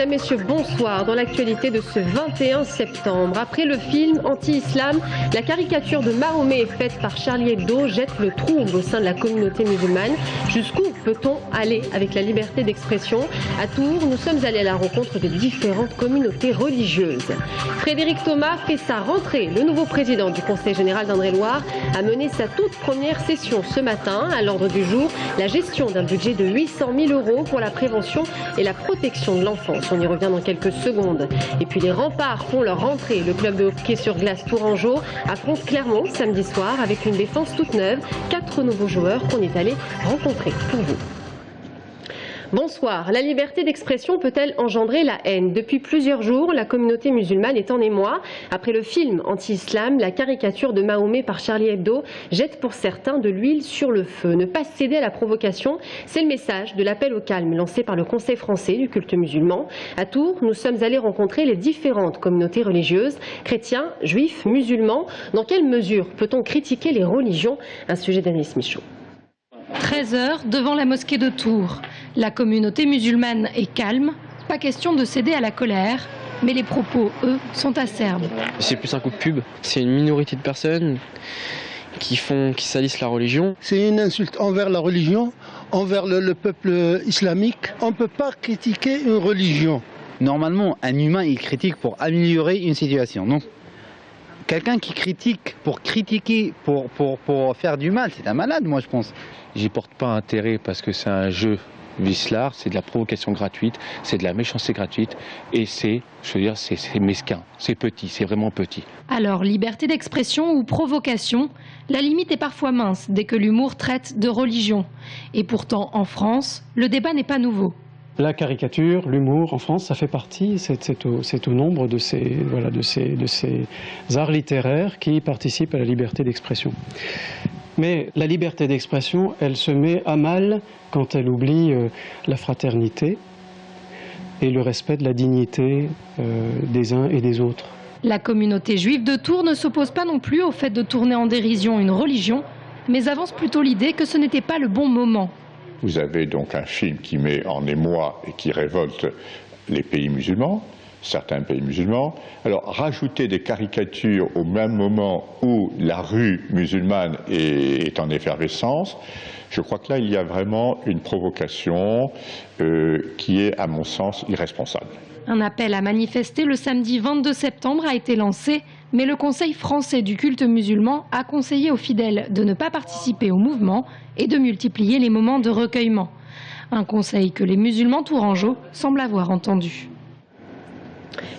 Mesdames, Messieurs, bonsoir. Dans l'actualité de ce 21 septembre, après le film anti-islam, la caricature de Mahomet faite par Charlie Hebdo jette le trouble au sein de la communauté musulmane. Jusqu'où peut-on aller avec la liberté d'expression? À Tours, nous sommes allés à la rencontre de différentes communautés religieuses. Frédéric Thomas fait sa rentrée. Le nouveau président du Conseil général d'Indre-et-Loire a mené sa toute première session ce matin. À l'ordre du jour, la gestion d'un budget de 800 000 € pour la prévention et la protection de l'enfance. On y revient dans quelques secondes. Et puis les remparts font leur rentrée. Le club de hockey sur glace Tourangeau affronte Clermont samedi soir avec une défense toute neuve. 4 nouveaux joueurs qu'on est allé rencontrer pour vous. Bonsoir. La liberté d'expression peut-elle engendrer la haine? Depuis plusieurs jours, la communauté musulmane est en émoi. Après le film anti-islam, la caricature de Mahomet par Charlie Hebdo jette pour certains de l'huile sur le feu. Ne pas céder à la provocation, c'est le message de l'appel au calme lancé par le Conseil français du culte musulman. À Tours, nous sommes allés rencontrer les différentes communautés religieuses, chrétiens, juifs, musulmans. Dans quelle mesure peut-on critiquer les religions? Un sujet d'Anaïs Michaud. 13 h devant la mosquée de Tours. La communauté musulmane est calme, pas question de céder à la colère, mais les propos, eux, sont acerbes. C'est plus un coup de pub, c'est une minorité de personnes qui salissent la religion. C'est une insulte envers la religion, envers le peuple islamique. On ne peut pas critiquer une religion. Normalement, un humain, il critique pour améliorer une situation. Donc, quelqu'un qui critique pour critiquer, pour faire du mal, c'est un malade, moi, je pense. J'y porte pas intérêt parce que c'est un jeu vicelard, c'est de la provocation gratuite, c'est de la méchanceté gratuite et c'est mesquin, c'est petit, c'est vraiment petit. Alors, liberté d'expression ou provocation, la limite est parfois mince dès que l'humour traite de religion. Et pourtant, en France, le débat n'est pas nouveau. La caricature, l'humour en France, ça fait partie, c'est au nombre de ces arts littéraires qui participent à la liberté d'expression. Mais la liberté d'expression, elle se met à mal quand elle oublie la fraternité et le respect de la dignité des uns et des autres. La communauté juive de Tours ne s'oppose pas non plus au fait de tourner en dérision une religion, mais avance plutôt l'idée que ce n'était pas le bon moment. Vous avez donc un film qui met en émoi et qui révolte les pays musulmans, certains pays musulmans. Alors, rajouter des caricatures au même moment où la rue musulmane est en effervescence, je crois que là, il y a vraiment une provocation qui est, à mon sens, irresponsable. Un appel à manifester le samedi 22 septembre a été lancé, mais le Conseil français du culte musulman a conseillé aux fidèles de ne pas participer au mouvement et de multiplier les moments de recueillement. Un conseil que les musulmans tourangeaux semblent avoir entendu.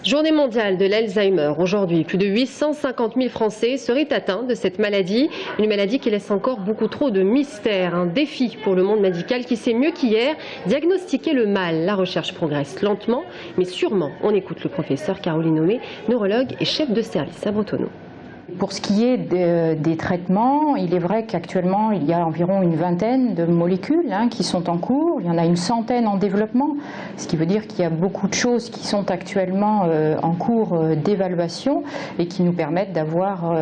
Journée mondiale de l'Alzheimer. Aujourd'hui, plus de 850 000 Français seraient atteints de cette maladie. Une maladie qui laisse encore beaucoup trop de mystères. Un défi pour le monde médical qui sait mieux qu'hier diagnostiquer le mal. La recherche progresse lentement, mais sûrement. On écoute le professeur Caroline Homé, neurologue et chef de service à Bretonneau. Pour ce qui est des traitements, il est vrai qu'actuellement il y a environ une vingtaine de molécules qui sont en cours. Il y en a une centaine en développement, ce qui veut dire qu'il y a beaucoup de choses qui sont actuellement en cours d'évaluation et qui nous permettent d'avoir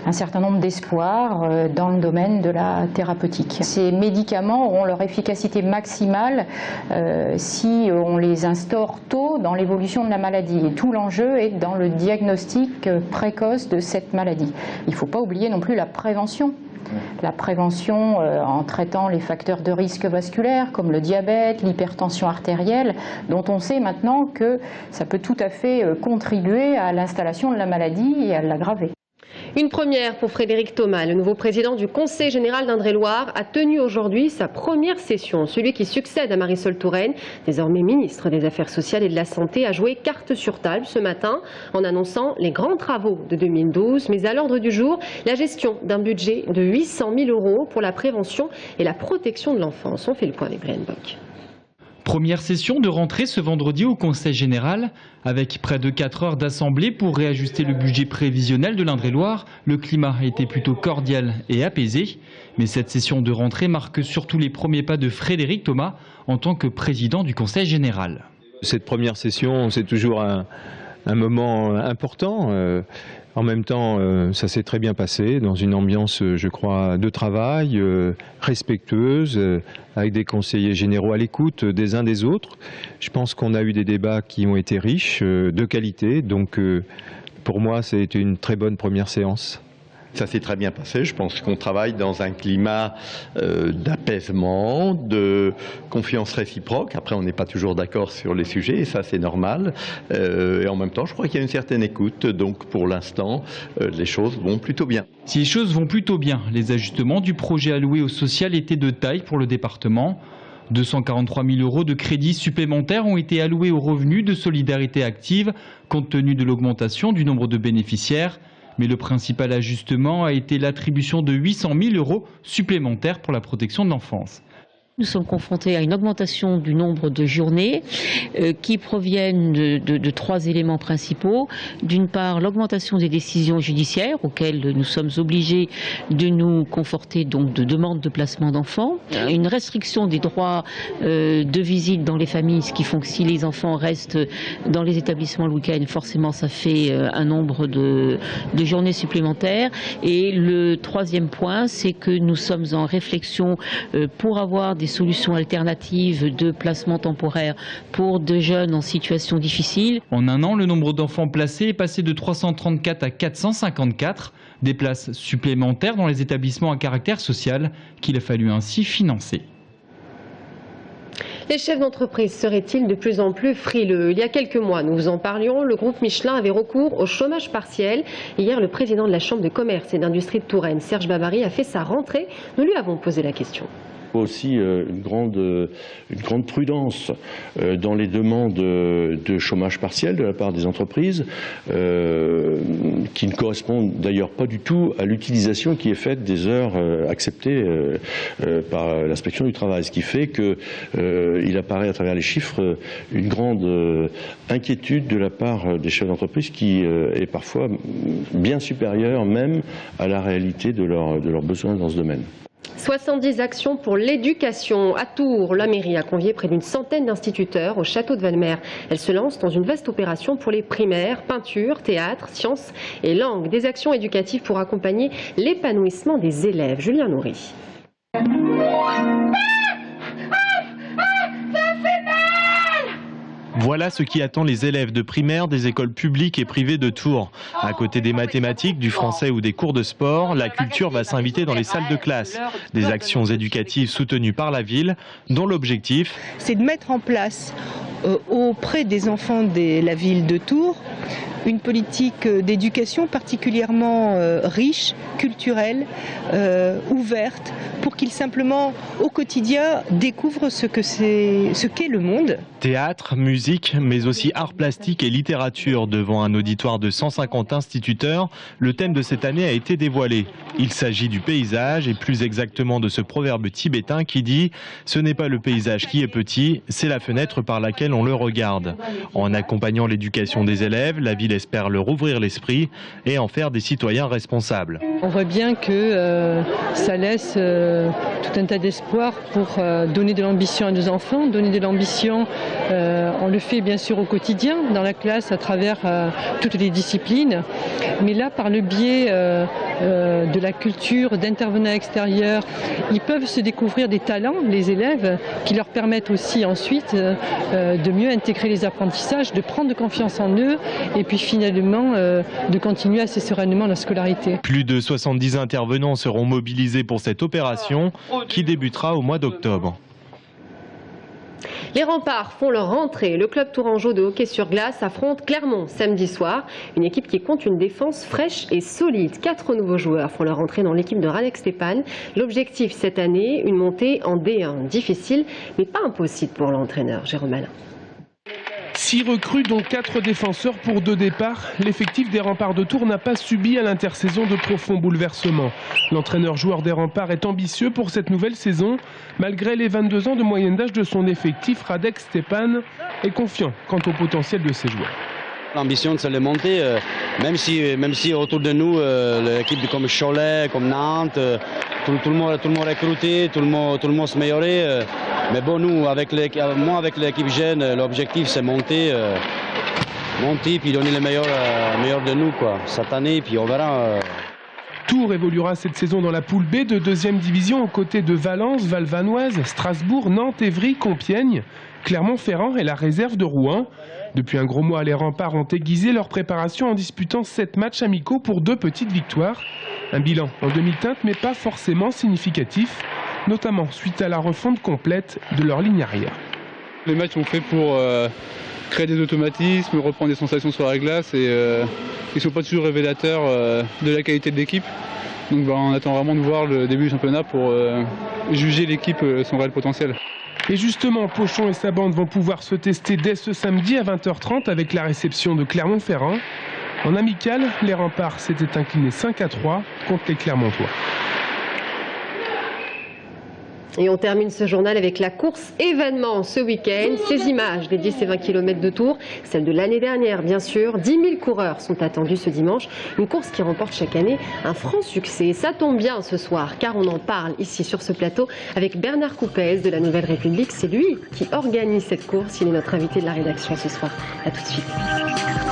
un certain nombre d'espoirs dans le domaine de la thérapeutique. Ces médicaments auront leur efficacité maximale si on les instaure tôt dans l'évolution de la maladie. Et tout l'enjeu est dans le diagnostic précoce de cette maladie. Il ne faut pas oublier non plus la prévention. La prévention en traitant les facteurs de risque vasculaire comme le diabète, l'hypertension artérielle, dont on sait maintenant que ça peut tout à fait contribuer à l'installation de la maladie et à l'aggraver. Une première pour Frédéric Thomas, le nouveau président du Conseil général d'Indre-et-Loire, a tenu aujourd'hui sa première session. Celui qui succède à Marisol Touraine, désormais ministre des Affaires sociales et de la Santé, a joué carte sur table ce matin en annonçant les grands travaux de 2012. Mais à l'ordre du jour, la gestion d'un budget de 800 000 € pour la prévention et la protection de l'enfance. On fait le point avec Brian Bock. Première session de rentrée ce vendredi au Conseil général. Avec près de 4 heures d'assemblée pour réajuster le budget prévisionnel de l'Indre-et-Loire, le climat a été plutôt cordial et apaisé. Mais cette session de rentrée marque surtout les premiers pas de Frédéric Thomas en tant que président du Conseil général. Cette première session, c'est toujours un un moment important. En même temps, ça s'est très bien passé dans une ambiance, je crois, de travail, respectueuse, avec des conseillers généraux à l'écoute des uns des autres. Je pense qu'on a eu des débats qui ont été riches, de qualité, donc pour moi, c'était une très bonne première séance. Ça s'est très bien passé. Je pense qu'on travaille dans un climat d'apaisement, de confiance réciproque. Après, on n'est pas toujours d'accord sur les sujets, et ça, c'est normal. Et en même temps, je crois qu'il y a une certaine écoute. Donc, pour l'instant, les choses vont plutôt bien. Si les choses vont plutôt bien, les ajustements du projet alloué au social étaient de taille pour le département. 243 000 € de crédits supplémentaires ont été alloués aux revenus de solidarité active, compte tenu de l'augmentation du nombre de bénéficiaires. Mais le principal ajustement a été l'attribution de 800 000 € supplémentaires pour la protection de l'enfance. Nous sommes confrontés à une augmentation du nombre de journées qui proviennent de trois éléments principaux. D'une part, l'augmentation des décisions judiciaires auxquelles nous sommes obligés de nous conforter, donc de demandes de placement d'enfants. Une restriction des droits de visite dans les familles, ce qui font que si les enfants restent dans les établissements le week-end, forcément ça fait un nombre de journées supplémentaires. Et le troisième point, c'est que nous sommes en réflexion pour avoir des solutions alternatives de placement temporaire pour de jeunes en situation difficile. En un an, le nombre d'enfants placés est passé de 334 à 454, des places supplémentaires dans les établissements à caractère social qu'il a fallu ainsi financer. Les chefs d'entreprise seraient-ils de plus en plus frileux? Il y a quelques mois, nous vous en parlions, le groupe Michelin avait recours au chômage partiel. Hier, le président de la Chambre de commerce et d'industrie de Touraine, Serge Babary, a fait sa rentrée. Nous lui avons posé la question. Aussi une grande prudence dans les demandes de chômage partiel de la part des entreprises qui ne correspondent d'ailleurs pas du tout à l'utilisation qui est faite des heures acceptées par l'inspection du travail. Ce qui fait qu'il apparaît à travers les chiffres une grande inquiétude de la part des chefs d'entreprise qui est parfois bien supérieure même à la réalité de leurs besoins dans ce domaine. 70 actions pour l'éducation. À Tours, la mairie a convié près d'une centaine d'instituteurs au château de Valmer. Elle se lance dans une vaste opération pour les primaires, peinture, théâtre, sciences et langue. Des actions éducatives pour accompagner l'épanouissement des élèves. Julien Nourri. Voilà ce qui attend les élèves de primaire des écoles publiques et privées de Tours. À côté des mathématiques, du français ou des cours de sport, la culture va s'inviter dans les salles de classe. Des actions éducatives soutenues par la ville, dont l'objectif, c'est de mettre en place auprès des enfants de la ville de Tours une politique d'éducation particulièrement riche, culturelle, ouverte, pour qu'ils simplement au quotidien découvrent ce qu'est le monde. Théâtre, musique, mais aussi arts plastiques et littérature. Devant un auditoire de 150 instituteurs, le thème de cette année a été dévoilé. Il s'agit du paysage et plus exactement de ce proverbe tibétain qui dit « Ce n'est pas le paysage qui est petit, c'est la fenêtre par laquelle on le regarde ». En accompagnant l'éducation des élèves, la ville espère leur ouvrir l'esprit et en faire des citoyens responsables. On voit bien que ça laisse tout un tas d'espoir pour donner de l'ambition à nos enfants, donner de l'ambition, on le fait bien sûr au quotidien, dans la classe, à travers toutes les disciplines, mais là par le biais de la culture, d'intervenants extérieurs, ils peuvent se découvrir des talents, les élèves, qui leur permettent aussi ensuite de mieux intégrer les apprentissages, de prendre confiance en eux et puis finalement de continuer assez sereinement la scolarité. Plus de 70 intervenants seront mobilisés pour cette opération qui débutera au mois d'octobre. Les Remparts font leur rentrée. Le club tourangeau de hockey sur glace affronte Clermont samedi soir. Une équipe qui compte une défense fraîche et solide. 4 nouveaux joueurs font leur rentrée dans l'équipe de Radek Stepan. L'objectif cette année, une montée en D1. Difficile, mais pas impossible pour l'entraîneur Jérôme Alain. 6 recrues, dont 4 défenseurs pour 2 départs. L'effectif des Remparts de Tours n'a pas subi à l'intersaison de profonds bouleversements. L'entraîneur-joueur des Remparts est ambitieux pour cette nouvelle saison. Malgré les 22 ans de moyenne d'âge de son effectif, Radek Stepan est confiant quant au potentiel de ses joueurs. L'ambition, c'est de monter, même si autour de nous, l'équipe comme Cholet, comme Nantes, tout le monde recruté, tout le monde se améliorer. Mais bon, nous, avec l'équipe jeune, l'objectif c'est monter monter puis donner le meilleur de nous quoi. Cette année, puis on verra. Tours évoluera cette saison dans la poule B de 2e division aux côtés de Valence, Valvanoise, Strasbourg, Nantes, Évry, Compiègne. Clermont-Ferrand est la réserve de Rouen. Depuis un gros mois, les Remparts ont aiguisé leur préparation en disputant 7 matchs amicaux pour 2 petites victoires. Un bilan en demi-teinte mais pas forcément significatif, notamment suite à la refonte complète de leur ligne arrière. Les matchs sont faits pour créer des automatismes, reprendre des sensations sur la glace et ils ne sont pas toujours révélateurs de la qualité de l'équipe. Donc on attend vraiment de voir le début du championnat pour juger l'équipe son réel potentiel. Et justement, Pochon et sa bande vont pouvoir se tester dès ce samedi à 20h30 avec la réception de Clermont-Ferrand. En amical, les Remparts s'étaient inclinés 5-3 contre les Clermontois. Et on termine ce journal avec la course événement ce week-end. Ces images des 10 et 20 km de Tours, celles de l'année dernière bien sûr. 10 000 coureurs sont attendus ce dimanche. Une course qui remporte chaque année un franc succès. Ça tombe bien ce soir car on en parle ici sur ce plateau avec Bernard Coupez de la Nouvelle République. C'est lui qui organise cette course. Il est notre invité de la rédaction ce soir. A tout de suite.